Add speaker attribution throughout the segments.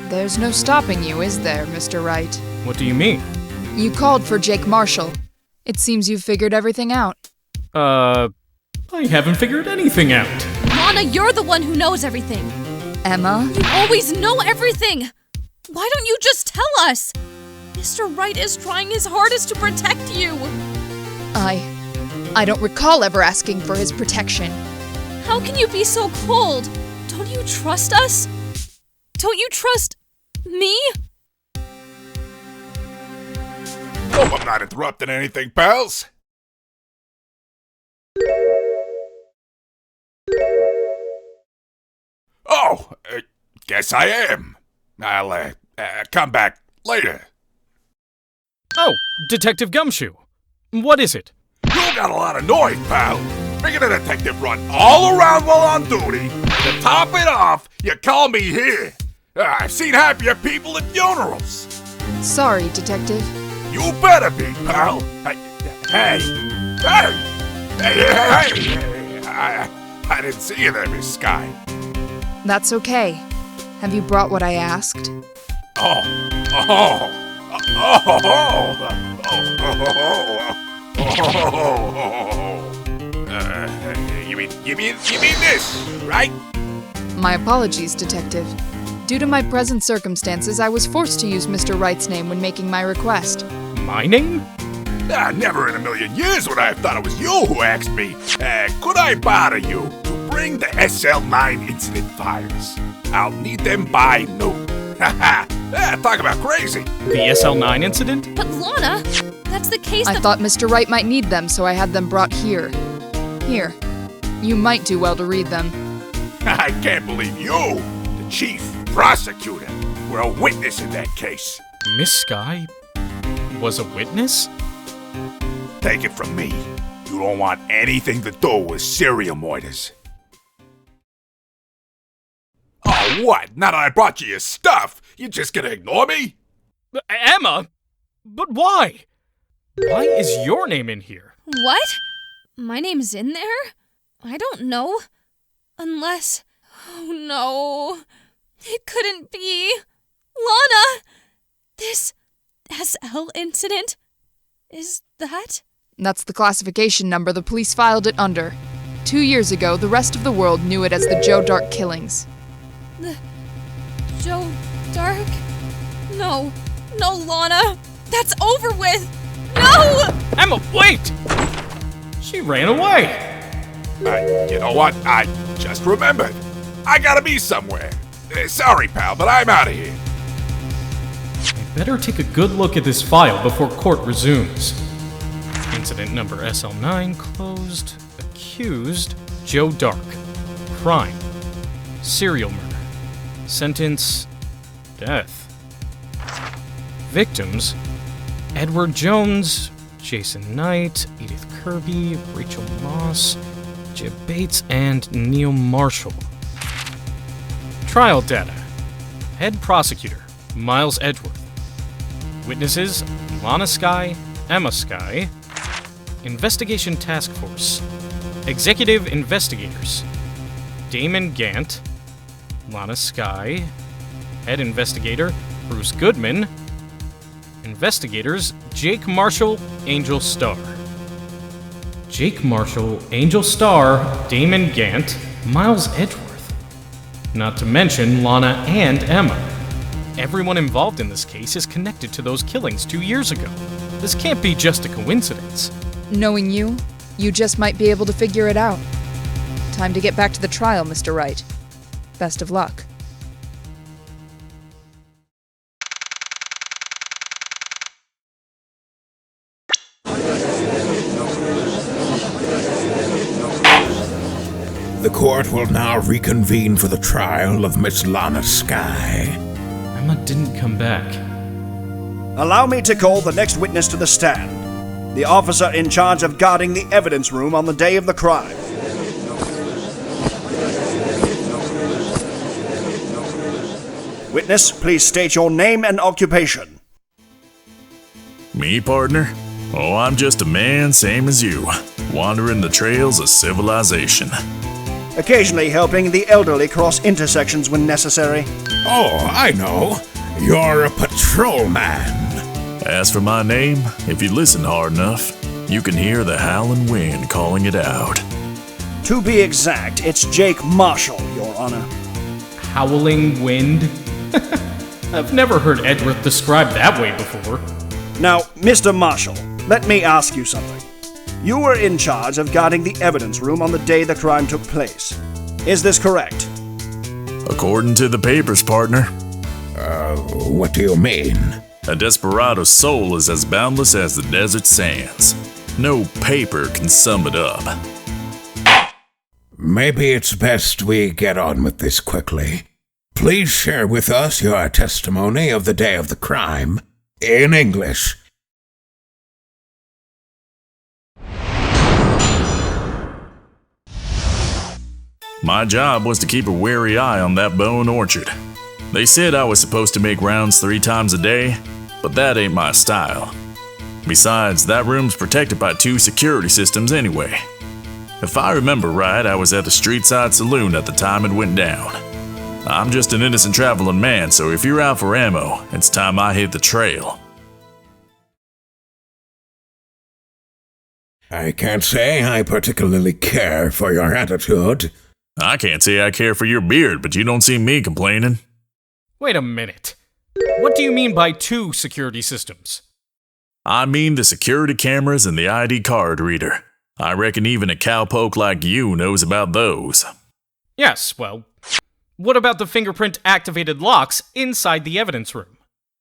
Speaker 1: There's no stopping you, is there, Mr. Wright?
Speaker 2: What do you mean?
Speaker 1: You called for Jake Marshall. It seems you've figured everything out.
Speaker 2: I haven't figured anything out.
Speaker 3: Lana, you're the one who knows everything.
Speaker 1: Emma?
Speaker 3: You always know everything. Why don't you just tell us? Mr. Wright is trying his hardest to protect you.
Speaker 1: I don't recall ever asking for his protection.
Speaker 3: How can you be so cold? Don't you trust us? Don't you trust me?
Speaker 4: Hope I'm not interrupting anything, pals. Oh, guess I am. I'll come back later.
Speaker 2: Oh, Detective Gumshoe. What is it?
Speaker 4: You got a lot of noise, pal. Making a detective run all around while on duty. To top it off, you call me here. I've seen happier people at funerals.
Speaker 1: Sorry, Detective.
Speaker 4: You better be, pal. Hey. I didn't see you there, Miss Skye.
Speaker 1: That's okay. Have you brought what I asked? You mean this, right? My apologies, Detective. Due to my present circumstances, I was forced to use Mr. Wright's name when making my request.
Speaker 2: My name?
Speaker 4: Never in a million years would I have thought it was you who asked me. Could I bother you to bring the SL9 incident files? I'll need them by noon. Talk about crazy.
Speaker 2: The SL9 incident?
Speaker 3: But Lana, that's the case
Speaker 1: I thought Mr. Wright might need them, so I had them brought here. Here. You might do well to read them.
Speaker 4: I can't believe you, the chief prosecutor, were a witness in that case.
Speaker 2: Miss Skye was a witness?
Speaker 4: Take it from me. You don't want anything to do with serial murders. Oh, what? Now that I brought you your stuff, you just gonna ignore me?
Speaker 2: Emma? But why? Why is your name in here?
Speaker 3: What? My name's in there? I don't know. Unless... Oh no. It couldn't be. Lana! This SL incident? Is that?
Speaker 1: That's the classification number the police filed it under. 2 years ago, the rest of the world knew it as the Joe Dark killings.
Speaker 3: The Joe Dark? No, Lana. That's over with. No!
Speaker 2: Emma, wait! She ran away.
Speaker 4: You know what? I just remembered. I gotta be somewhere. Sorry, pal, but I'm out of here.
Speaker 2: I better take a good look at this file before court resumes. Incident number SL9 closed. Accused, Joe Dark. Crime, serial murder. Sentence, death. Victims, Edward Jones, Jason Knight, Edith Kirby, Rachel Moss, Jeb Bates, and Neil Marshall. Trial data. Head prosecutor, Miles Edgeworth. Witnesses, Lana Skye, Ema Skye. Investigation Task Force. Executive Investigators, Damon Gant, Lana Skye. Head Investigator, Bruce Goodman. Investigators, Jake Marshall, Angel Starr. Jake Marshall, Angel Starr, Damon Gant, Miles Edgeworth. Not to mention Lana and Emma. Everyone involved in this case is connected to those killings 2 years ago. This can't be just a coincidence.
Speaker 1: Knowing you, you just might be able to figure it out. Time to get back to the trial, Mr. Wright. Best of luck.
Speaker 5: The court will now reconvene for the trial of Miss Lana Skye.
Speaker 2: Emma didn't come back.
Speaker 6: Allow me to call the next witness to the stand. The officer in charge of guarding the evidence room on the day of the crime. Witness, please state your name and occupation.
Speaker 7: Me, partner? Oh, I'm just a man same as you, wandering the trails of civilization.
Speaker 6: occasionally helping the elderly cross intersections when necessary.
Speaker 5: Oh, I know. You're a patrolman.
Speaker 7: As for my name, if you listen hard enough, you can hear the howling wind calling it out.
Speaker 6: To be exact, it's Jake Marshall, Your Honor.
Speaker 2: Howling wind? I've never heard Edgeworth described that way before.
Speaker 6: Now, Mr. Marshall, let me ask you something. You were in charge of guarding the evidence room on the day the crime took place. Is this correct?
Speaker 7: According to the papers, partner.
Speaker 5: What do you mean?
Speaker 7: A desperado's soul is as boundless as the desert sands. No paper can sum it up.
Speaker 5: Maybe it's best we get on with this quickly. Please share with us your testimony of the day of the crime, in English.
Speaker 7: My job was to keep a wary eye on that Bowen orchard. They said I was supposed to make rounds 3 times a day, but that ain't my style. Besides, that room's protected by 2 security systems anyway. If I remember right, I was at the street-side saloon at the time it went down. I'm just an innocent traveling man, so if you're out for ammo, it's time I hit the trail.
Speaker 5: I can't say I particularly care for your attitude.
Speaker 7: I can't say I care for your beard, but you don't see me complaining.
Speaker 2: Wait a minute. What do you mean by 2 security systems?
Speaker 7: I mean the security cameras and the ID card reader. I reckon even a cowpoke like you knows about those.
Speaker 2: Yes, well, what about the fingerprint-activated locks inside the evidence room?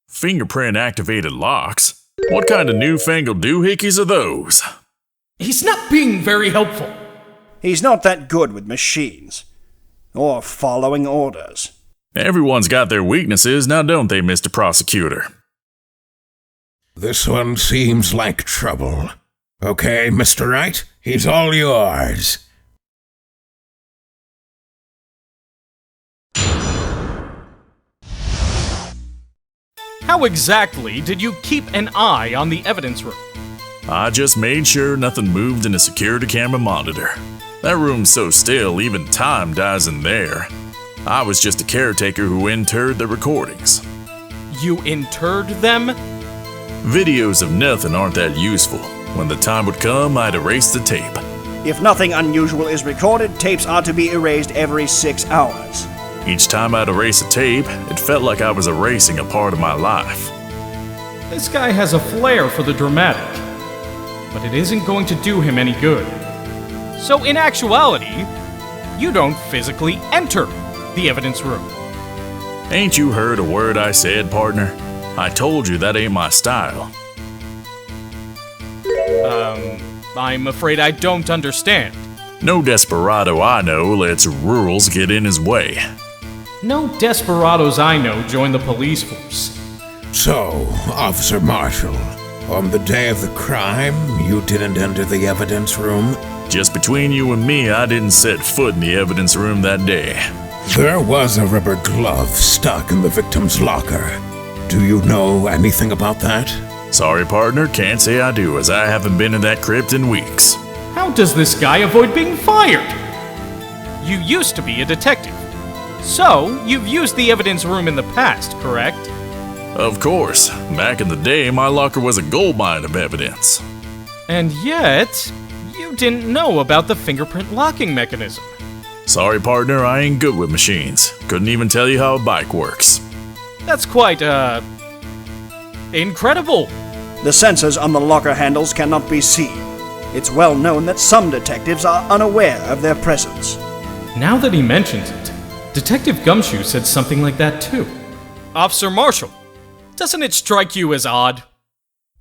Speaker 7: Fingerprint-activated locks? What kind of newfangled doohickeys are those?
Speaker 2: He's not being very helpful.
Speaker 6: He's not that good with machines. Or following orders.
Speaker 7: Everyone's got their weaknesses, now don't they, Mr. Prosecutor?
Speaker 5: This one seems like trouble. Okay, Mr. Wright, he's all yours.
Speaker 2: How exactly did you keep an eye on the evidence room?
Speaker 7: I just made sure nothing moved in a security camera monitor. That room's so still, even time dies in there. I was just a caretaker who interred the recordings.
Speaker 2: You interred them?
Speaker 7: Videos of nothing aren't that useful. When the time would come, I'd erase the tape.
Speaker 6: If nothing unusual is recorded, tapes are to be erased every 6 hours.
Speaker 7: Each time I'd erase a tape, it felt like I was erasing a part of my life.
Speaker 2: This guy has a flair for the dramatic, but it isn't going to do him any good. So in actuality, you don't physically enter the evidence room.
Speaker 7: Ain't you heard a word I said, partner? I told you that ain't my style.
Speaker 2: I'm afraid I don't understand.
Speaker 7: No desperado I know lets rules get in his way.
Speaker 2: No desperados I know join the police force.
Speaker 5: So, Officer Marshall, on the day of the crime, you didn't enter the evidence room?
Speaker 7: Just between you and me, I didn't set foot in the evidence room that day.
Speaker 5: There was a rubber glove stuck in the victim's locker. Do you know anything about that?
Speaker 7: Sorry, partner, can't say I do, as I haven't been in that crypt in weeks.
Speaker 2: How does this guy avoid being fired? You used to be a detective. So, you've used the evidence room in the past, correct?
Speaker 7: Of course. Back in the day, my locker was a goldmine of evidence.
Speaker 2: And yet, you didn't know about the fingerprint locking mechanism.
Speaker 7: Sorry, partner, I ain't good with machines. Couldn't even tell you how a bike works.
Speaker 2: That's quite, incredible.
Speaker 6: The sensors on the locker handles cannot be seen. It's well known that some detectives are unaware of their presence.
Speaker 2: Now that he mentions it, Detective Gumshoe said something like that too. Officer Marshall, doesn't it strike you as odd?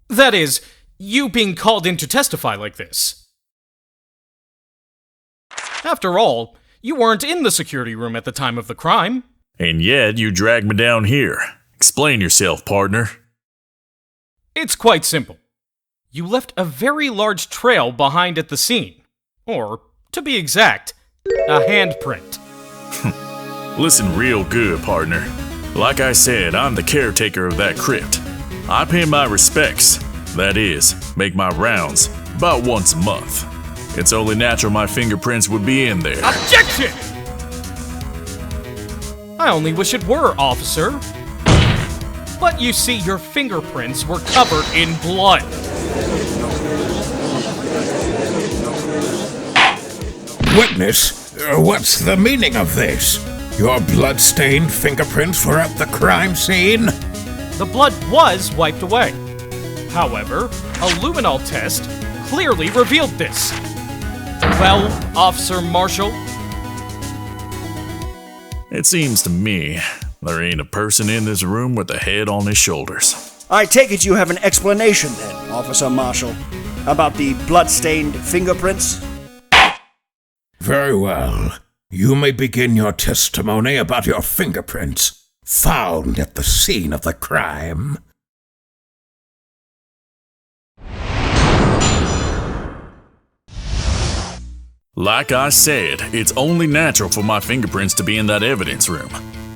Speaker 2: That is, you being called in to testify like this. After all, you weren't in the security room at the time of the crime.
Speaker 7: And yet, you dragged me down here. Explain yourself, partner.
Speaker 2: It's quite simple. You left a very large trail behind at the scene. Or, to be exact, a handprint.
Speaker 7: Listen real good, partner. Like I said, I'm the caretaker of that crypt. I pay my respects. That is, make my rounds about once a month. It's only natural my fingerprints would be in there.
Speaker 2: Objection! I only wish it were, officer. But you see, your fingerprints were covered in blood.
Speaker 5: Witness, what's the meaning of this? Your blood-stained fingerprints were at the crime scene?
Speaker 2: The blood was wiped away. However, a luminol test clearly revealed this. Well, Officer Marshall?
Speaker 7: It seems to me there ain't a person in this room with a head on his shoulders.
Speaker 6: I take it you have an explanation then, Officer Marshall, about the blood-stained fingerprints?
Speaker 5: Very well. You may begin your testimony about your fingerprints found at the scene of the crime.
Speaker 7: Like I said, it's only natural for my fingerprints to be in that evidence room.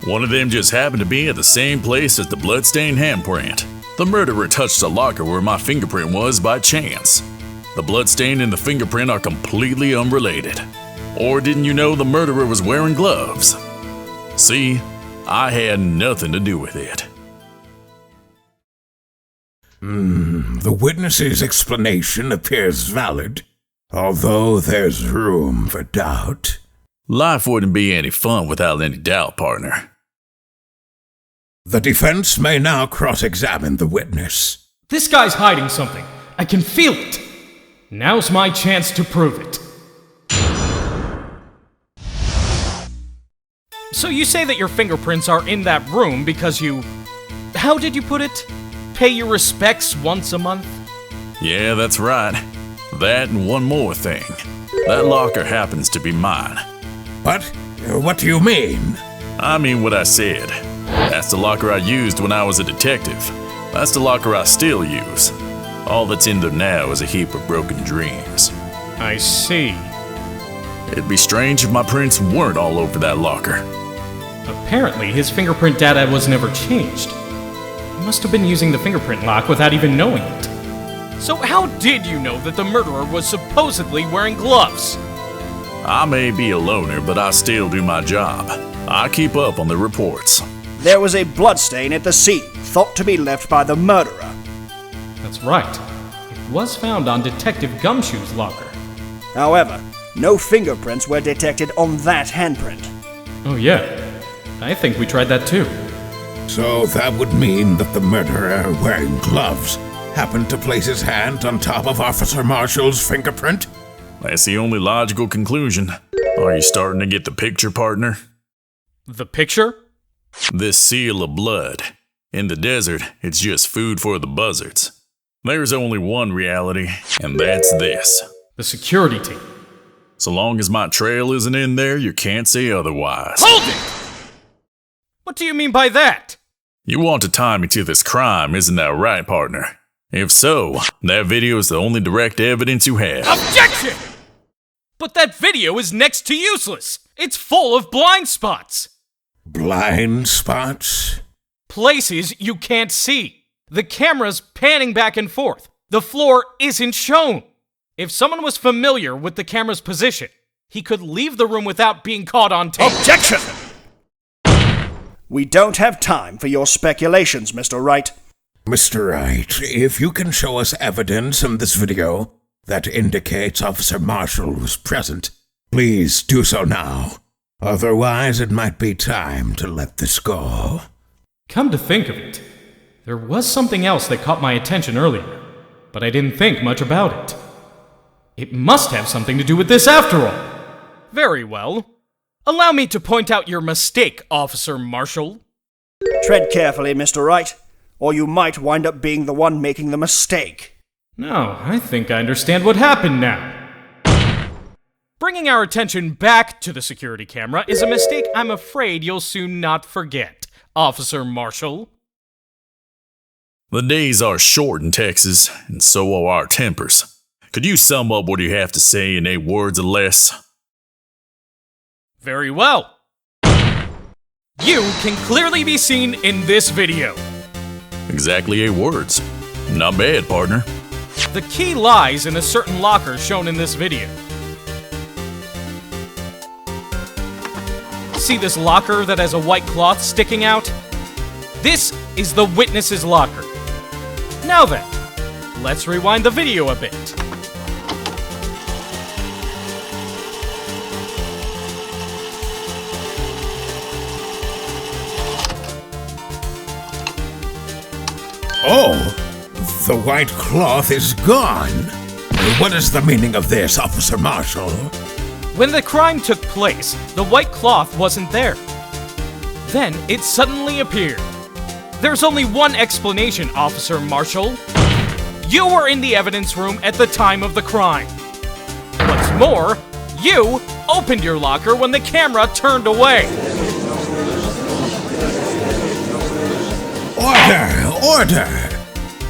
Speaker 7: One of them just happened to be at the same place as the bloodstained handprint. The murderer touched a locker where my fingerprint was by chance. The bloodstain and the fingerprint are completely unrelated. Or didn't you know the murderer was wearing gloves? See, I had nothing to do with it.
Speaker 5: The witness's explanation appears valid, although there's room for doubt.
Speaker 7: Life wouldn't be any fun without any doubt, partner.
Speaker 5: The defense may now cross-examine the witness.
Speaker 2: This guy's hiding something. I can feel it. Now's my chance to prove it. So you say that your fingerprints are in that room because you... How did you put it? Pay your respects once a month?
Speaker 7: Yeah, that's right. That and one more thing. That locker happens to be mine.
Speaker 5: What? What do you mean?
Speaker 7: I mean what I said. That's the locker I used when I was a detective. That's the locker I still use. All that's in there now is a heap of broken dreams.
Speaker 2: I see.
Speaker 7: It'd be strange if my prints weren't all over that locker.
Speaker 2: Apparently, his fingerprint data was never changed. He must have been using the fingerprint lock without even knowing it. So how did you know that the murderer was supposedly wearing gloves?
Speaker 7: I may be a loner, but I still do my job. I keep up on the reports.
Speaker 6: There was a bloodstain at the scene, thought to be left by the murderer.
Speaker 2: That's right. It was found on Detective Gumshoe's locker.
Speaker 6: However, no fingerprints were detected on that handprint.
Speaker 2: Oh yeah. I think we tried that too.
Speaker 5: So that would mean that the murderer, wearing gloves, happened to place his hand on top of Officer Marshall's fingerprint?
Speaker 7: That's the only logical conclusion. Are you starting to get the picture, partner?
Speaker 2: The picture?
Speaker 7: This seal of blood. In the desert, it's just food for the buzzards. There's only one reality, and that's this.
Speaker 2: The security team.
Speaker 7: So long as my trail isn't in there, you can't say otherwise.
Speaker 2: Hold it! What do you mean by that?
Speaker 7: You want to tie me to this crime, isn't that right, partner? If so, that video is the only direct evidence you have.
Speaker 2: Objection! But that video is next to useless. It's full of blind spots.
Speaker 5: Blind spots?
Speaker 2: Places you can't see. The camera's panning back and forth. The floor isn't shown. If someone was familiar with the camera's position, he could leave the room without being caught on tape.
Speaker 6: Objection! We don't have time for your speculations, Mr. Wright.
Speaker 5: Mr. Wright, if you can show us evidence in this video that indicates Officer Marshall was present, please do so now. Otherwise, it might be time to let this go.
Speaker 2: Come to think of it, there was something else that caught my attention earlier, but I didn't think much about it. It must have something to do with this after all. Very well. Allow me to point out your mistake, Officer Marshall.
Speaker 6: Tread carefully, Mr. Wright, or you might wind up being the one making the mistake.
Speaker 2: No, I think I understand what happened now. Bringing our attention back to the security camera is a mistake I'm afraid you'll soon not forget, Officer Marshall.
Speaker 7: The days are short in Texas, and so are our tempers. Could you sum up what you have to say in 8 words or less?
Speaker 2: Very well. You can clearly be seen in this video.
Speaker 7: Exactly 8 words. Not bad, partner.
Speaker 2: The key lies in a certain locker shown in this video. see this locker that has a white cloth sticking out? This is the witness's locker. Now then, let's rewind the video a bit.
Speaker 5: Oh, the white cloth is gone. What is the meaning of this, Officer Marshall?
Speaker 2: When the crime took place, the white cloth wasn't there. Then it suddenly appeared. There's only one explanation, Officer Marshall. You were in the evidence room at the time of the crime. What's more, you opened your locker when the camera turned away.
Speaker 5: Order!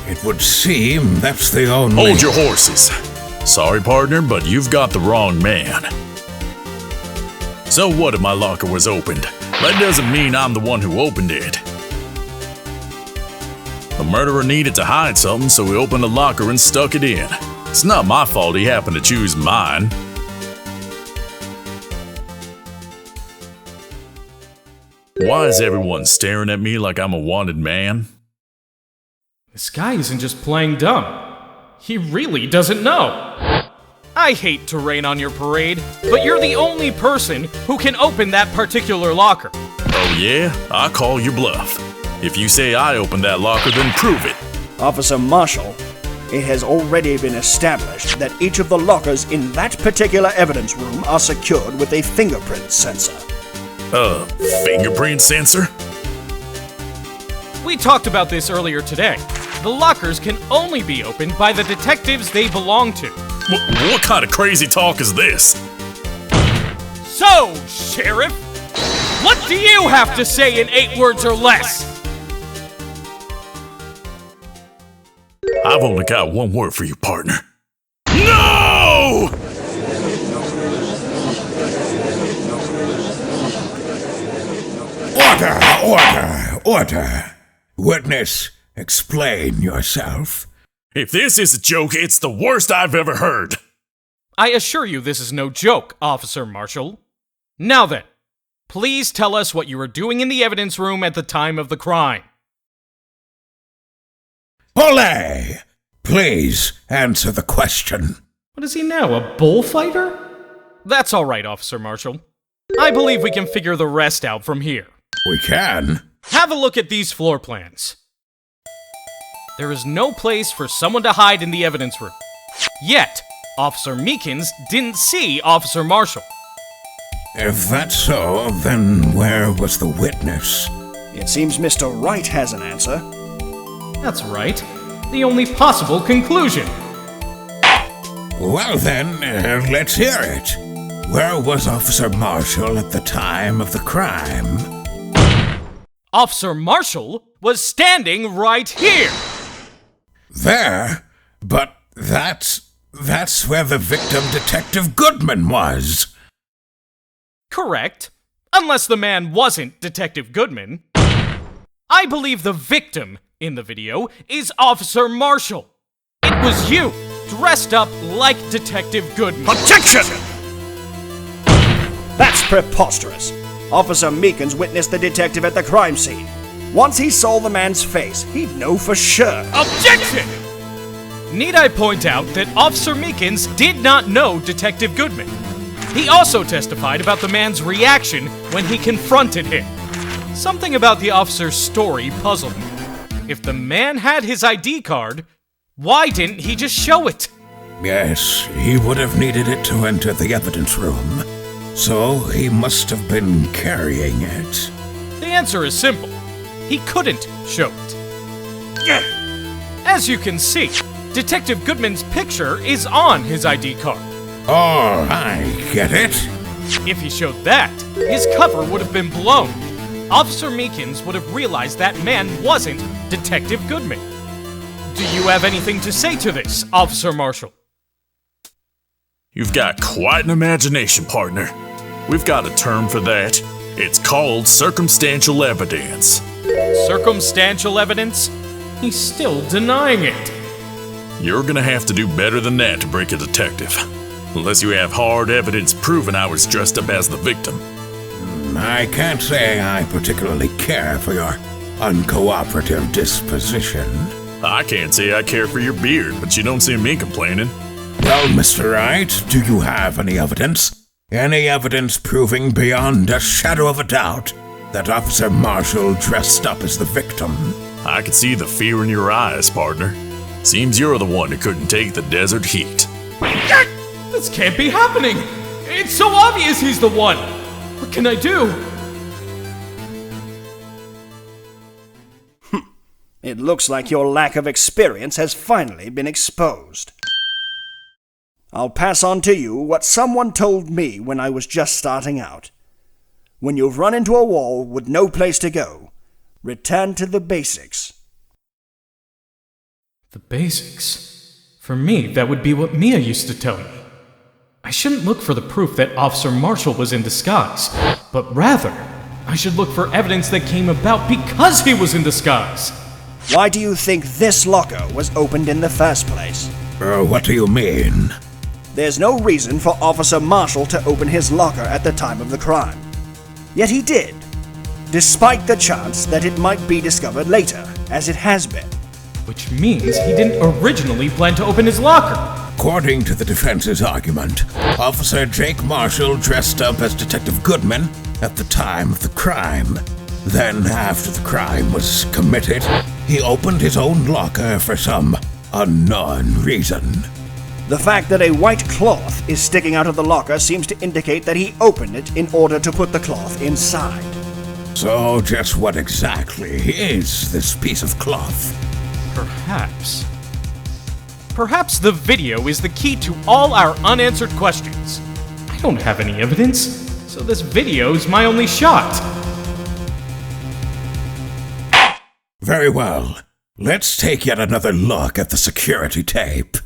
Speaker 5: It would seem that's the only...
Speaker 7: Hold your horses. Sorry, partner, but you've got the wrong man. So what if my locker was opened? That doesn't mean I'm the one who opened it. The murderer needed to hide something, so he opened the locker and stuck it in. It's not my fault he happened to choose mine. Why is everyone staring at me like I'm a wanted man?
Speaker 2: This guy isn't just playing dumb. He really doesn't know. I hate to rain on your parade, but you're the only person who can open that particular locker.
Speaker 7: Oh yeah? I call your bluff. If you say I opened that locker, then prove it.
Speaker 6: Officer Marshall, it has already been established that each of the lockers in that particular evidence room are secured with a fingerprint sensor.
Speaker 7: Fingerprint sensor?
Speaker 2: We talked about this earlier today. The lockers can only be opened by the detectives they belong to.
Speaker 7: What kind of crazy talk is this?
Speaker 2: So, Sheriff, what do you have to say in 8 words or less?
Speaker 7: I've only got one word for you, partner. No!
Speaker 5: Order! Witness, explain yourself.
Speaker 7: If this is a joke, it's the worst I've ever heard.
Speaker 2: I assure you this is no joke, Officer Marshall. Now then, please tell us what you were doing in the evidence room at the time of the crime.
Speaker 5: Olé! Please answer the question.
Speaker 2: What is he now, a bullfighter? That's all right, Officer Marshall. I believe we can figure the rest out from here.
Speaker 5: We can.
Speaker 2: Have a look at these floor plans. There is no place for someone to hide in the evidence room. Yet, Officer Meekins didn't see Officer Marshall.
Speaker 5: If that's so, then where was the witness?
Speaker 6: It seems Mr. Wright has an answer.
Speaker 2: That's right. The only possible conclusion.
Speaker 5: Well then, let's hear it. Where was Officer Marshall at the time of the crime?
Speaker 2: Officer Marshall was standing right here!
Speaker 5: There? But that's where the victim, Detective Goodman, was.
Speaker 2: Correct. Unless the man wasn't Detective Goodman. I believe the victim in the video is Officer Marshall. It was you, dressed up like Detective Goodman.
Speaker 6: Objection! That's preposterous. Officer Meekins witnessed the detective at the crime scene. Once he saw the man's face, he'd know for sure.
Speaker 2: Objection! Need I point out that Officer Meekins did not know Detective Goodman? He also testified about the man's reaction when he confronted him. Something about the officer's story puzzled me. If the man had his ID card, why didn't he just show it?
Speaker 5: Yes, he would have needed it to enter the evidence room. So he must have been carrying it.
Speaker 2: The answer is simple. He couldn't show it. As you can see, Detective Goodman's picture is on his ID card.
Speaker 5: Oh, I get it.
Speaker 2: If he showed that, his cover would have been blown. Officer Meekins would have realized that man wasn't Detective Goodman. Do you have anything to say to this, Officer Marshall?
Speaker 7: You've got quite an imagination, partner. We've got a term for that. It's called circumstantial evidence.
Speaker 2: Circumstantial evidence? He's still denying it.
Speaker 7: You're gonna have to do better than that to break a detective. Unless you have hard evidence proving I was dressed up as the victim.
Speaker 5: I can't say I particularly care for your uncooperative disposition.
Speaker 7: I can't say I care for your beard, but you don't see me complaining.
Speaker 5: Well, Mr. Wright, do you have any evidence? Any evidence proving beyond a shadow of a doubt that Officer Marshall dressed up as the victim?
Speaker 7: I can see the fear in your eyes, partner. Seems you're the one who couldn't take the desert heat.
Speaker 2: This can't be happening! It's so obvious he's the one! What can I do?
Speaker 6: It looks like your lack of experience has finally been exposed. I'll pass on to you what someone told me when I was just starting out. When you've run into a wall with no place to go, return to the basics.
Speaker 2: The basics? For me, that would be what Mia used to tell me. I shouldn't look for the proof that Officer Marshall was in disguise, but rather, I should look for evidence that came about because he was in disguise.
Speaker 6: Why do you think this locker was opened in the first place?
Speaker 5: What do you mean?
Speaker 6: There's no reason for Officer Marshall to open his locker at the time of the crime. Yet he did, despite the chance that it might be discovered later, as it has been.
Speaker 2: Which means he didn't originally plan to open his locker.
Speaker 5: According to the defense's argument, Officer Jake Marshall dressed up as Detective Goodman at the time of the crime. Then, after the crime was committed, he opened his own locker for some unknown reason.
Speaker 6: The fact that a white cloth is sticking out of the locker seems to indicate that he opened it in order to put the cloth inside.
Speaker 5: So, just what exactly is this piece of cloth?
Speaker 2: Perhaps. Perhaps the video is the key to all our unanswered questions. I don't have any evidence, so this video's my only shot.
Speaker 5: Very well. Let's take yet another look at the security tape.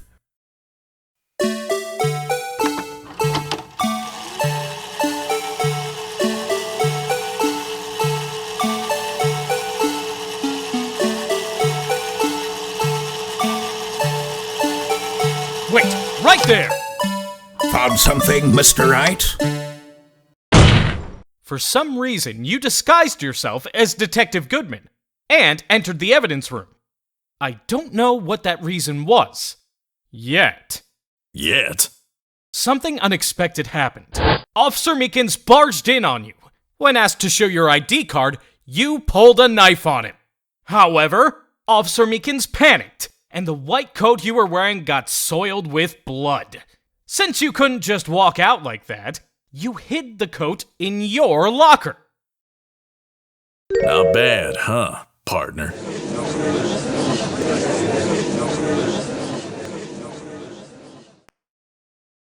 Speaker 2: Wait, right there!
Speaker 5: Found something, Mr. Wright?
Speaker 2: For some reason, you disguised yourself as Detective Goodman and entered the evidence room. I don't know what that reason was. Yet. Something unexpected happened. Officer Meekins barged in on you. When asked to show your ID card, you pulled a knife on him. However, Officer Meekins panicked, and the white coat you were wearing got soiled with blood. Since you couldn't just walk out like that, you hid the coat in your locker.
Speaker 7: Not bad, huh, partner?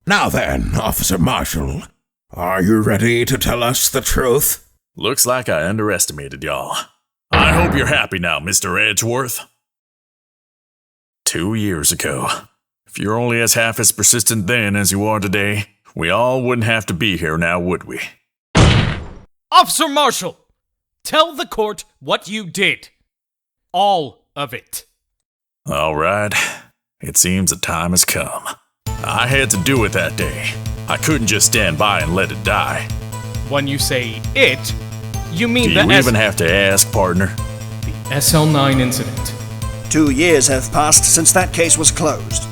Speaker 5: Now then, Officer Marshall, are you ready to tell us the truth?
Speaker 7: Looks like I underestimated y'all. I hope you're happy now, Mr. Edgeworth. 2 years ago. If you're only half as persistent then as you are today, we all wouldn't have to be here now, would we?
Speaker 2: Officer Marshall, tell the court what you did. All of it.
Speaker 7: All right. It seems the time has come. I had to do it that day. I couldn't just stand by and let it die.
Speaker 2: When you say it, you mean
Speaker 7: Do you even have to ask, partner?
Speaker 2: The SL9 incident.
Speaker 6: 2 years have passed since that case was closed.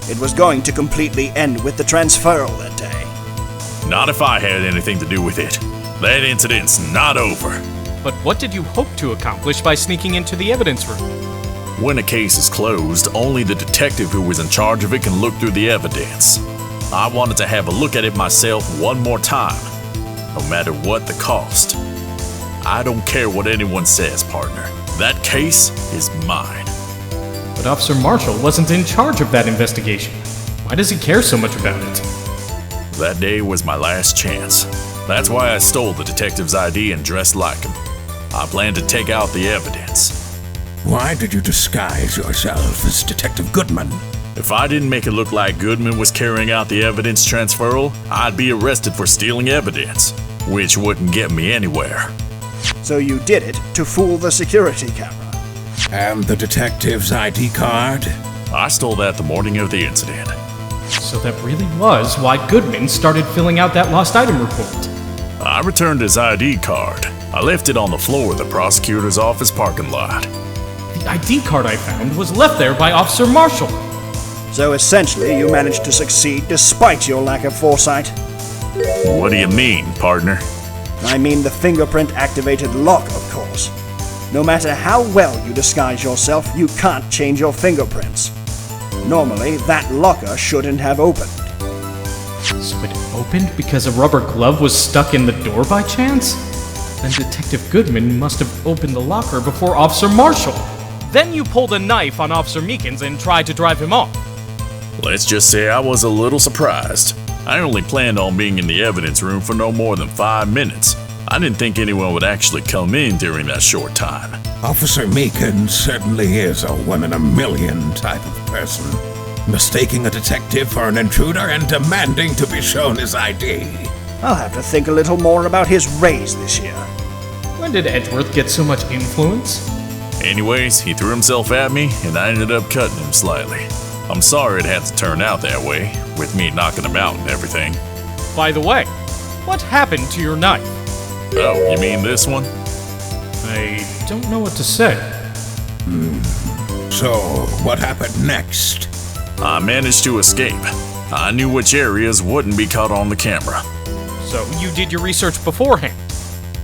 Speaker 6: It was going to completely end with the transferal that day.
Speaker 7: Not if I had anything to do with it. That incident's not over.
Speaker 2: But what did you hope to accomplish by sneaking into the evidence room?
Speaker 7: When a case is closed, only the detective who was in charge of it can look through the evidence. I wanted to have a look at it myself one more time, no matter what the cost. I don't care what anyone says, partner. That case is mine.
Speaker 2: But Officer Marshall wasn't in charge of that investigation. Why does he care so much about it?
Speaker 7: That day was my last chance. That's why I stole the detective's ID and dressed like him. I planned to take out the evidence.
Speaker 5: Why did you disguise yourself as Detective Goodman?
Speaker 7: If I didn't make it look like Goodman was carrying out the evidence transferal, I'd be arrested for stealing evidence, which wouldn't get me anywhere.
Speaker 6: So you did it to fool the security camera.
Speaker 5: And the detective's ID card?
Speaker 7: I stole that the morning of the incident.
Speaker 2: So that really was why Goodman started filling out that lost item report.
Speaker 7: I returned his ID card. I left it on the floor of the prosecutor's office parking lot.
Speaker 2: The ID card I found was left there by Officer Marshall.
Speaker 6: So essentially, you managed to succeed despite your lack of foresight.
Speaker 7: What do you mean, partner?
Speaker 6: I mean the fingerprint-activated lock, of course. No matter how well you disguise yourself, you can't change your fingerprints. Normally, that locker shouldn't have opened.
Speaker 2: So it opened because a rubber glove was stuck in the door by chance? Then Detective Goodman must have opened the locker before Officer Marshall. Then you pulled a knife on Officer Meekins and tried to drive him off.
Speaker 7: Let's just say I was a little surprised. I only planned on being in the evidence room for no more than 5 minutes. I didn't think anyone would actually come in during that short time.
Speaker 5: Officer Meekins certainly is a one-in-a-million type of person, mistaking a detective for an intruder and demanding to be shown his ID.
Speaker 6: I'll have to think a little more about his raise this year.
Speaker 2: When did Edgeworth get so much influence?
Speaker 7: Anyways, he threw himself at me, and I ended up cutting him slightly. I'm sorry it had to turn out that way, with me knocking him out and everything.
Speaker 2: By the way, what happened to your knife?
Speaker 7: Oh, you mean this one?
Speaker 2: I don't know what to say.
Speaker 5: So, what happened next?
Speaker 7: I managed to escape. I knew which areas wouldn't be caught on the camera.
Speaker 2: So you did your research beforehand?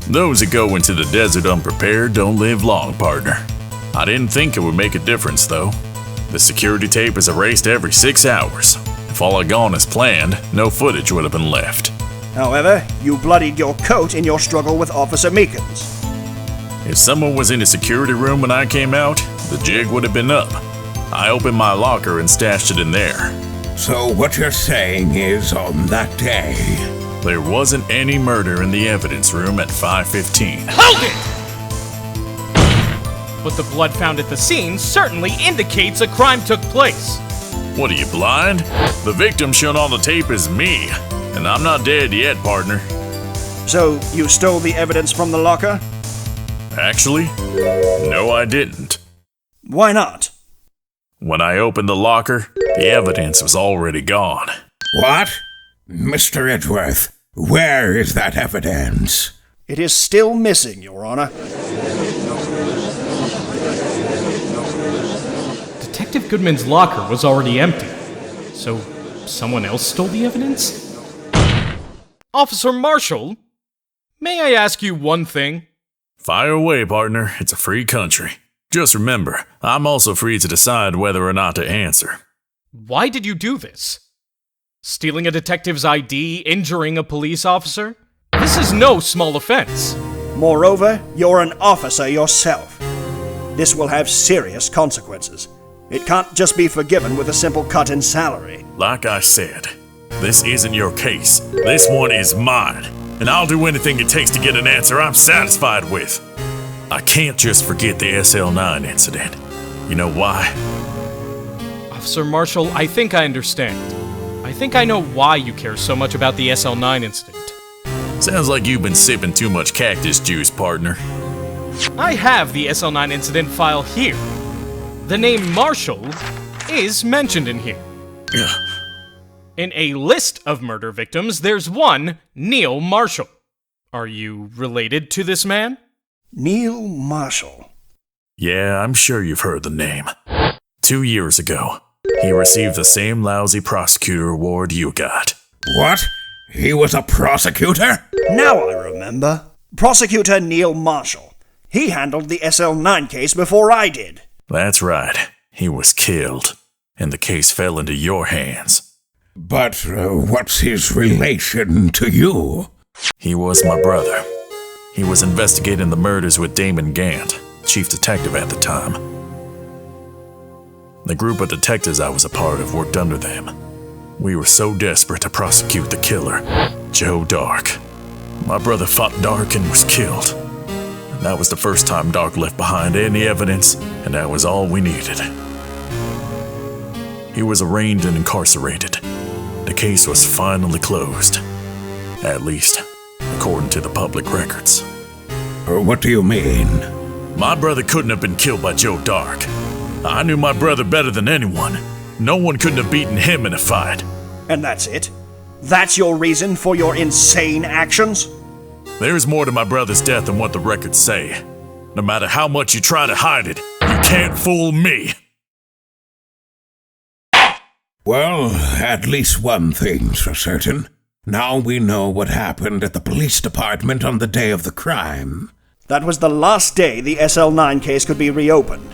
Speaker 7: Those that go into the desert unprepared don't live long, partner. I didn't think it would make a difference, though. The security tape is erased every 6 hours. If all had gone as planned, no footage would have been left.
Speaker 6: However, you bloodied your coat in your struggle with Officer Meekins.
Speaker 7: If someone was in the security room when I came out, the jig would have been up. I opened my locker and stashed it in there.
Speaker 5: So what you're saying is, on that day,
Speaker 7: there wasn't any murder in the evidence room at 5:15.
Speaker 2: Hold it! But the blood found at the scene certainly indicates a crime took place.
Speaker 7: What are you, blind? The victim shown on the tape is me, and I'm not dead yet, partner.
Speaker 6: So, you stole the evidence from the locker?
Speaker 7: Actually, no I didn't.
Speaker 6: Why not?
Speaker 7: When I opened the locker, the evidence was already gone.
Speaker 5: What? Mr. Edgeworth, where is that evidence?
Speaker 6: It is still missing, Your Honor.
Speaker 2: Detective Goodman's locker was already empty. So, someone else stole the evidence? Officer Marshall, may I ask you one thing?
Speaker 7: Fire away, partner. It's a free country. Just remember, I'm also free to decide whether or not to answer.
Speaker 2: Why did you do this? Stealing a detective's ID, injuring a police officer? This is no small offense.
Speaker 6: Moreover, you're an officer yourself. This will have serious consequences. It can't just be forgiven with a simple cut in salary.
Speaker 7: Like I said, this isn't your case. This one is mine. And I'll do anything it takes to get an answer I'm satisfied with. I can't just forget the SL9 incident. You know why?
Speaker 2: Officer Marshall, I think I understand. I think I know why you care so much about the SL9 incident.
Speaker 7: Sounds like you've been sipping too much cactus juice, partner.
Speaker 2: I have the SL9 incident file here. The name Marshall is mentioned in here. In a list of murder victims, there's one Neil Marshall. Are you related to this man?
Speaker 6: Neil Marshall.
Speaker 7: Yeah, I'm sure you've heard the name. 2 years ago, he received the same lousy prosecutor award you got.
Speaker 5: What? He was a prosecutor?
Speaker 6: Now I remember. Prosecutor Neil Marshall. He handled the SL9 case before I did.
Speaker 7: That's right. He was killed, and the case fell into your hands.
Speaker 5: But what's his relation to you?
Speaker 7: He was my brother. He was investigating the murders with Damon Gant, chief detective at the time. The group of detectives I was a part of worked under them. We were so desperate to prosecute the killer, Joe Dark. My brother fought Dark and was killed. And that was the first time Dark left behind any evidence, and that was all we needed. He was arraigned and incarcerated. The case was finally closed. At least, according to the public records.
Speaker 5: What do you mean?
Speaker 7: My brother couldn't have been killed by Joe Dark. I knew my brother better than anyone. No one couldn't have beaten him in a fight.
Speaker 6: And that's it? That's your reason for your insane actions?
Speaker 7: There's more to my brother's death than what the records say. No matter how much you try to hide it, you can't fool me.
Speaker 5: Well, at least one thing's for certain. Now we know what happened at the police department on the day of the crime.
Speaker 6: That was the last day the SL9 case could be reopened.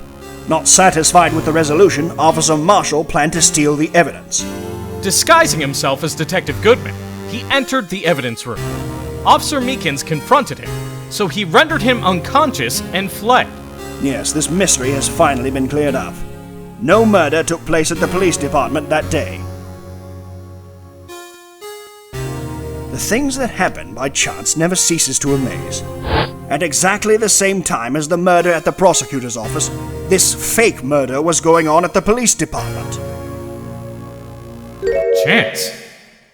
Speaker 6: Not satisfied with the resolution, Officer Marshall planned to steal the evidence.
Speaker 2: Disguising himself as Detective Goodman, he entered the evidence room. Officer Meekins confronted him, so he rendered him unconscious and fled.
Speaker 6: Yes, this mystery has finally been cleared up. No murder took place at the police department that day. The things that happen by chance never ceases to amaze. At exactly the same time as the murder at the prosecutor's office, this fake murder was going on at the police department.
Speaker 2: Chance?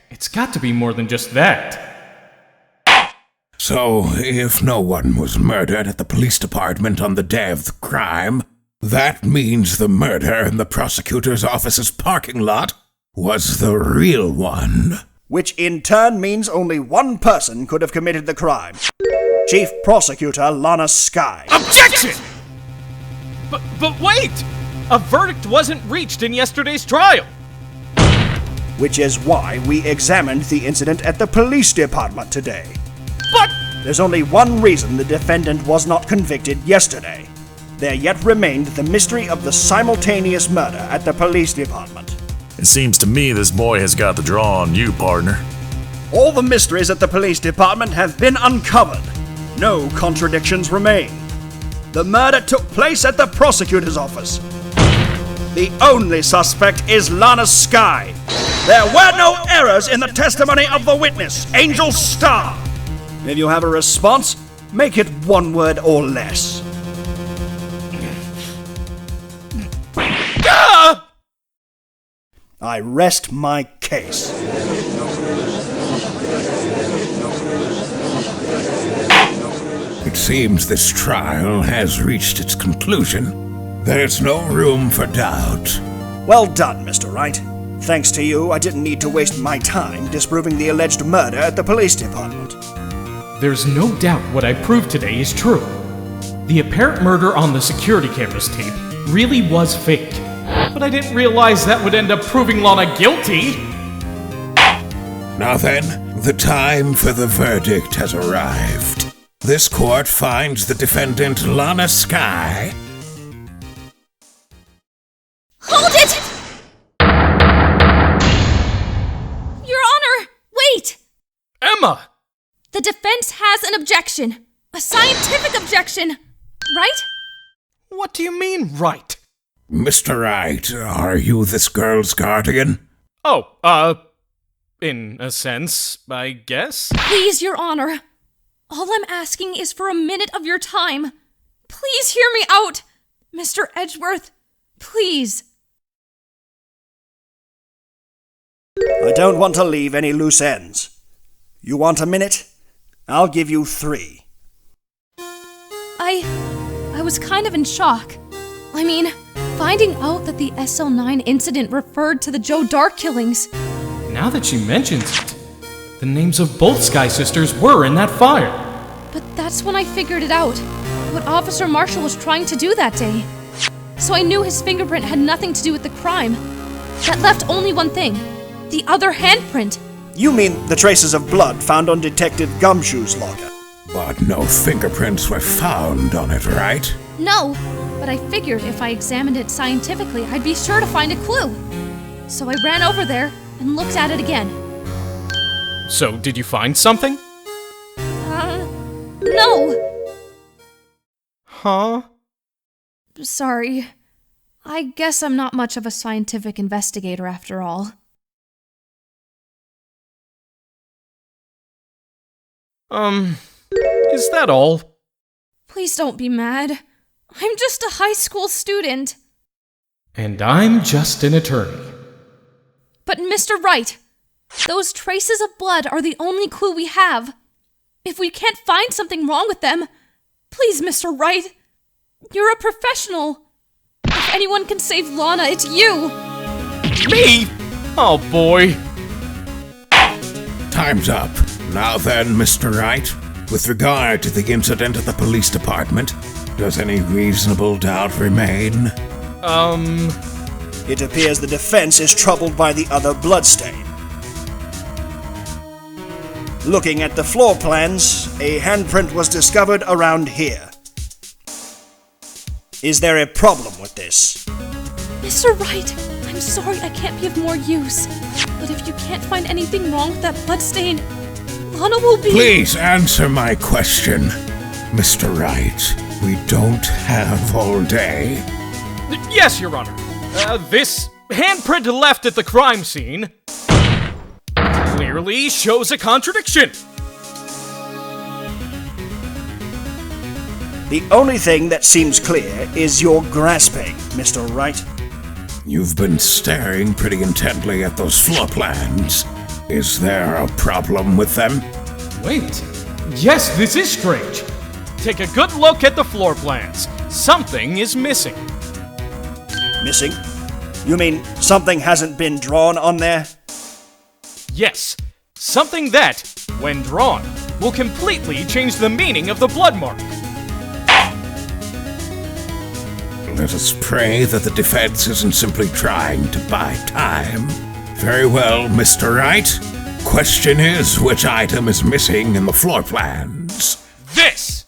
Speaker 2: It's got to be more than just that.
Speaker 5: So, if no one was murdered at the police department on the day of the crime, that means the murder in the prosecutor's office's parking lot was the real one.
Speaker 6: Which in turn means only one person could have committed the crime. Chief Prosecutor Lana Skye.
Speaker 2: Objection! But wait! A verdict wasn't reached in yesterday's trial!
Speaker 6: Which is why we examined the incident at the police department today.
Speaker 2: But
Speaker 6: there's only one reason the defendant was not convicted yesterday. There yet remained the mystery of the simultaneous murder at the police department.
Speaker 7: It seems to me this boy has got the draw on you, partner.
Speaker 6: All the mysteries at the police department have been uncovered. No contradictions remain. The murder took place at the prosecutor's office. The only suspect is Lana Skye. There were no errors in the testimony of the witness, Angel Star. If you have a response, make it one word or less. I rest my case.
Speaker 5: It seems this trial has reached its conclusion. There's no room for doubt.
Speaker 6: Well done, Mr. Wright. Thanks to you, I didn't need to waste my time disproving the alleged murder at the police department.
Speaker 2: There's no doubt what I proved today is true. The apparent murder on the security camera's tape really was fake. But I didn't realize that would end up proving Lana guilty.
Speaker 5: Now then, the time for the verdict has arrived. This court finds the defendant Lana Skye.
Speaker 3: Hold it! Your Honor, wait!
Speaker 2: Emma!
Speaker 3: The defense has an objection. A scientific objection. Right?
Speaker 2: What do you mean, right?
Speaker 5: Mr. Wright, are you this girl's guardian?
Speaker 2: Oh, in a sense, I guess.
Speaker 3: Please, Your Honor. All I'm asking is for a minute of your time. Please hear me out. Mr. Edgeworth, please.
Speaker 6: I don't want to leave any loose ends. You want a minute? I'll give you 3.
Speaker 3: I was kind of in shock. I mean, finding out that the SL9 incident referred to the Joe Dark killings.
Speaker 2: Now that she mentions it, the names of both Skye sisters were in that fire.
Speaker 3: But that's when I figured it out, what Officer Marshall was trying to do that day. So I knew his fingerprint had nothing to do with the crime. That left only one thing, the other handprint.
Speaker 6: You mean the traces of blood found on Detective Gumshoe's locker?
Speaker 5: But no fingerprints were found on it, right?
Speaker 3: No, but I figured if I examined it scientifically, I'd be sure to find a clue. So I ran over there and looked at it again.
Speaker 2: So, did you find something?
Speaker 3: No.
Speaker 2: Huh?
Speaker 3: Sorry. I guess I'm not much of a scientific investigator after all.
Speaker 2: Is that all?
Speaker 3: Please don't be mad. I'm just a high school student.
Speaker 2: And I'm just an attorney.
Speaker 3: But Mr. Wright, those traces of blood are the only clue we have. If we can't find something wrong with them, please, Mr. Wright, you're a professional. If anyone can save Lana, it's you.
Speaker 2: Me? Oh boy.
Speaker 5: Time's up. Now then, Mr. Wright, with regard to the incident at the police department, does any reasonable doubt remain?
Speaker 6: It appears the defense is troubled by the other bloodstain. Looking at the floor plans, a handprint was discovered around here. Is there a problem with this?
Speaker 3: Mr. Wright, I'm sorry I can't be of more use. But if you can't find anything wrong with that bloodstain, Lana will be—
Speaker 5: Please answer my question, Mr. Wright. We don't have all day.
Speaker 2: Yes, Your Honor. This handprint left at the crime scene clearly shows a contradiction.
Speaker 6: The only thing that seems clear is your grasping, Mr. Wright.
Speaker 5: You've been staring pretty intently at those floor plans. Is there a problem with them?
Speaker 2: Wait. Yes, this is strange. Take a good look at the floor plans. Something is missing.
Speaker 6: Missing? You mean something hasn't been drawn on there?
Speaker 2: Yes. Something that, when drawn, will completely change the meaning of the blood mark.
Speaker 5: Let us pray that the defense isn't simply trying to buy time. Very well, Mr. Wright. Question is, which item is missing in the floor plans?
Speaker 2: This!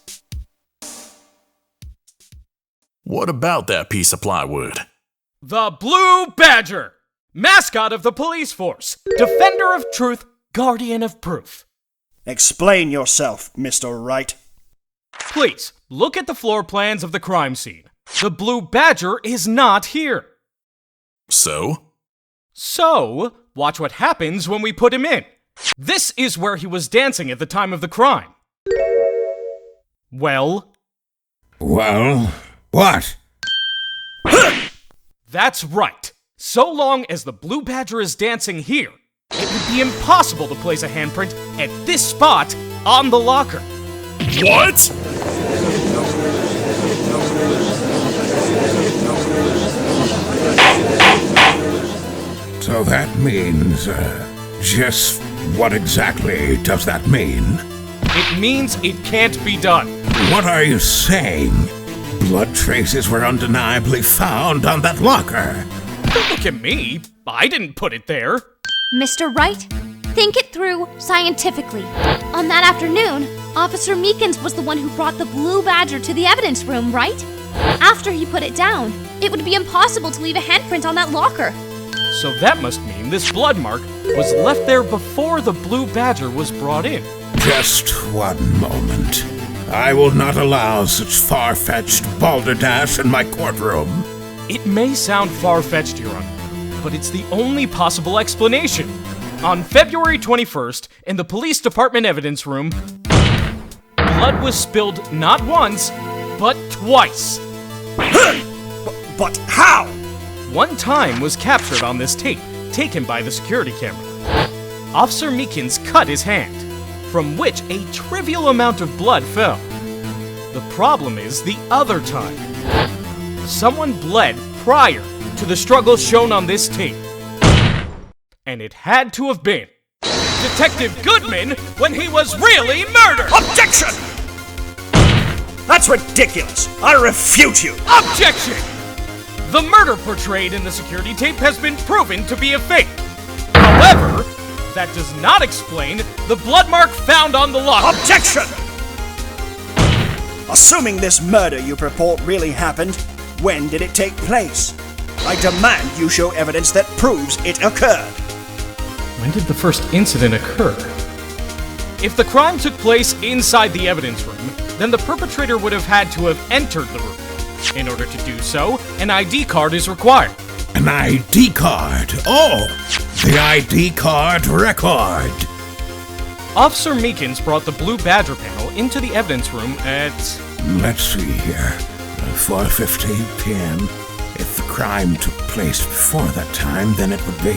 Speaker 7: What about that piece of plywood?
Speaker 2: The Blue Badger! Mascot of the police force. Defender of truth, guardian of proof.
Speaker 6: Explain yourself, Mr. Wright.
Speaker 2: Please, look at the floor plans of the crime scene. The Blue Badger is not here.
Speaker 7: So?
Speaker 2: So, watch what happens when we put him in. This is where he was dancing at the time of the crime. Well?
Speaker 5: Well, what?
Speaker 2: That's right. So long as the Blue Badger is dancing here, it would be impossible to place a handprint at this spot on the locker.
Speaker 7: What?
Speaker 5: So that means, just what exactly does that mean?
Speaker 2: It means it can't be done.
Speaker 5: What are you saying? Blood traces were undeniably found on that locker.
Speaker 2: Don't look at me. I didn't put it there.
Speaker 8: Mr. Wright, think it through scientifically. On that afternoon, Officer Meekins was the one who brought the Blue Badger to the evidence room, right? After he put it down, it would be impossible to leave a handprint on that locker.
Speaker 2: So that must mean this blood mark was left there before the Blue Badger was brought in.
Speaker 5: Just one moment. I will not allow such far-fetched balderdash in my courtroom.
Speaker 2: It may sound far-fetched, Your Honor, but it's the only possible explanation. On February 21st, in the police department evidence room, blood was spilled not once, but twice.
Speaker 6: But how?
Speaker 2: One time was captured on this tape, taken by the security camera. Officer Meekins cut his hand, from which a trivial amount of blood fell. The problem is the other time. Someone bled prior to the struggle shown on this tape. And it had to have been Detective Goodman when he was really murdered!
Speaker 6: Objection! That's ridiculous! I refute you!
Speaker 2: Objection! The murder portrayed in the security tape has been proven to be a fake. However, that does not explain the blood mark found on the locker.
Speaker 6: Objection! Assuming this murder you purport really happened, when did it take place? I demand you show evidence that proves it occurred.
Speaker 2: When did the first incident occur? If the crime took place inside the evidence room, then the perpetrator would have had to have entered the room. In order to do so, an ID card is required.
Speaker 5: An ID card? Oh, the ID card record.
Speaker 2: Officer Meekins brought the Blue Badger panel into the evidence room at...
Speaker 5: Let's see here. 4:15 p.m. If the crime took place before that time, then it would be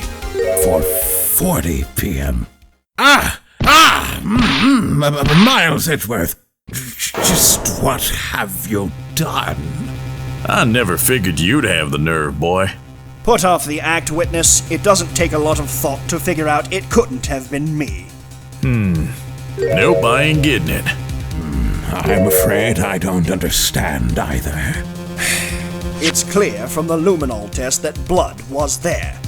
Speaker 5: 4:40 p.m. Miles Edgeworth. Just what have you done?
Speaker 7: I never figured you'd have the nerve, boy.
Speaker 6: Put off the act, witness. It doesn't take a lot of thought to figure out it couldn't have been me.
Speaker 7: Nope, I ain't getting it.
Speaker 5: I'm afraid I don't understand either.
Speaker 6: It's clear from the luminol test that blood was there.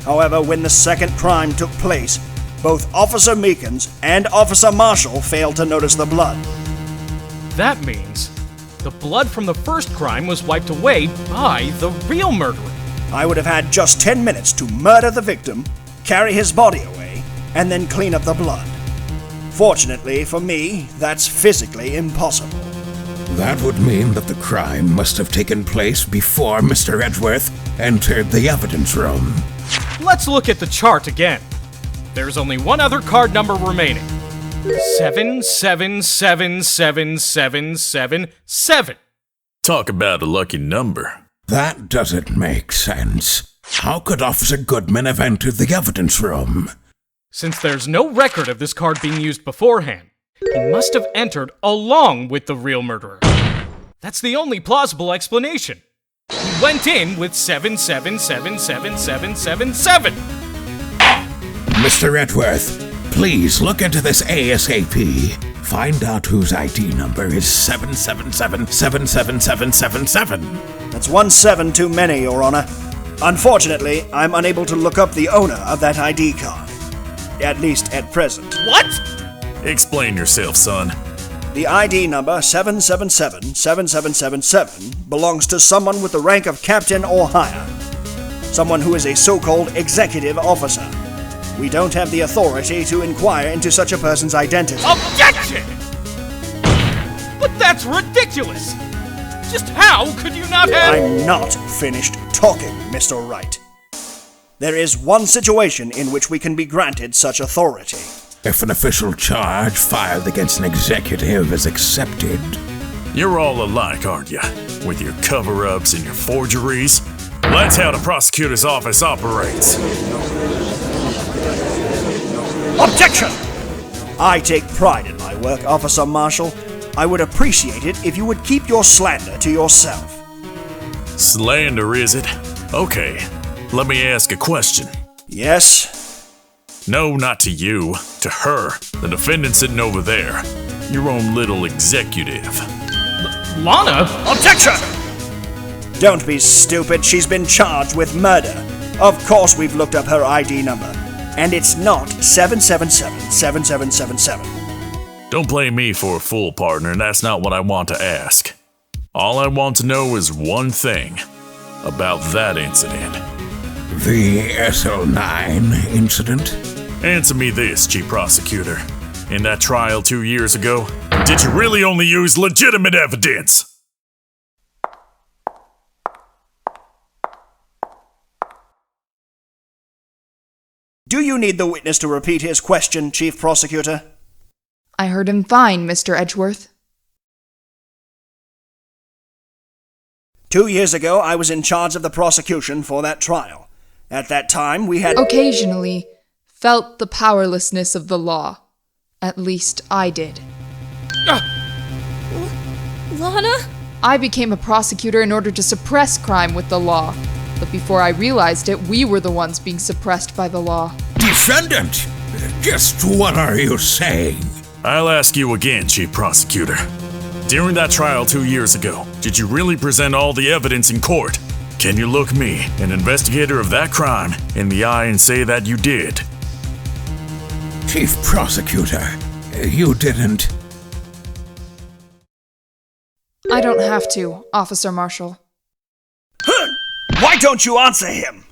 Speaker 6: However, when the second crime took place, both Officer Meekins and Officer Marshall failed to notice the blood.
Speaker 2: That means the blood from the first crime was wiped away by the real murderer.
Speaker 6: I would have had just 10 minutes to murder the victim, carry his body away, and then clean up the blood. Fortunately for me, that's physically impossible.
Speaker 5: That would mean that the crime must have taken place before Mr. Edgeworth entered the evidence room.
Speaker 2: Let's look at the chart again. There's only one other card number remaining. 7777777.
Speaker 7: Talk about a lucky number.
Speaker 5: That doesn't make sense. How could Officer Goodman have entered the evidence room?
Speaker 2: Since there's no record of this card being used beforehand, he must have entered along with the real murderer. That's the only plausible explanation. He went in with 7777777.
Speaker 5: Mr. Edgeworth, please look into this ASAP. Find out whose ID number is 7777777.
Speaker 6: That's 1 7 too many, Your Honor. Unfortunately, I'm unable to look up the owner of that ID card. At least at present.
Speaker 2: What?
Speaker 7: Explain yourself, son.
Speaker 6: The ID number 7777777 belongs to someone with the rank of captain or higher. Someone who is a so-called executive officer. We don't have the authority to inquire into such a person's identity.
Speaker 2: Objection! But that's ridiculous! Just how could you not have—
Speaker 6: I'm not finished talking, Mr. Wright. There is one situation in which we can be granted such authority.
Speaker 5: If an official charge filed against an executive is accepted.
Speaker 7: You're all alike, aren't you? With your cover-ups and your forgeries. That's how the prosecutor's office operates.
Speaker 6: Objection! I take pride in my work, Officer Marshall. I would appreciate it if you would keep your slander to yourself.
Speaker 7: Slander, is it? Okay, let me ask a question.
Speaker 6: Yes?
Speaker 7: No, not to you. To her, the defendant sitting over there. Your own little executive.
Speaker 2: Lana?
Speaker 6: Objection! Don't be stupid. She's been charged with murder. Of course we've looked up her ID number. And it's not 7777777.
Speaker 7: Don't play me for a fool, partner. That's not what I want to ask. All I want to know is one thing about that incident.
Speaker 5: The SL9 incident?
Speaker 7: Answer me this, Chief Prosecutor. In that trial 2 years ago, did you really only use legitimate evidence?
Speaker 6: Do you need the witness to repeat his question, Chief Prosecutor?
Speaker 1: I heard him fine, Mr. Edgeworth.
Speaker 6: 2 years ago, I was in charge of the prosecution for that trial. At that time, we had
Speaker 1: occasionally felt the powerlessness of the law. At least I did.
Speaker 3: Lana?
Speaker 1: I became a prosecutor in order to suppress crime with the law. But before I realized it, we were the ones being suppressed by the law.
Speaker 5: Defendant! Just what are you saying?
Speaker 7: I'll ask you again, Chief Prosecutor. During that trial 2 years ago, did you really present all the evidence in court? Can you look me, an investigator of that crime, in the eye and say that you did?
Speaker 5: Chief Prosecutor, you didn't.
Speaker 1: I don't have to, Officer Marshall.
Speaker 6: Why don't you answer him?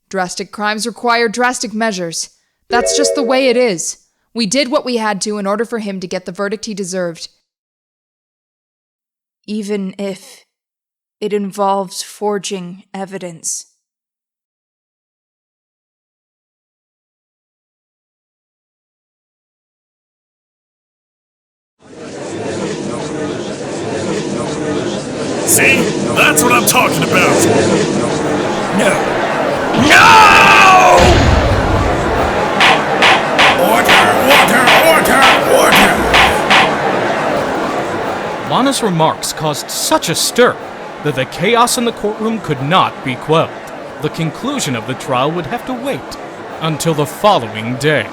Speaker 1: Drastic crimes require drastic measures. That's just the way it is. We did what we had to in order for him to get the verdict he deserved. Even if it involves forging evidence.
Speaker 7: See? That's what I'm talking about!
Speaker 6: No!
Speaker 5: Order!
Speaker 2: Lana's remarks caused such a stir that the chaos in the courtroom could not be quelled. The conclusion of the trial would have to wait until the following day.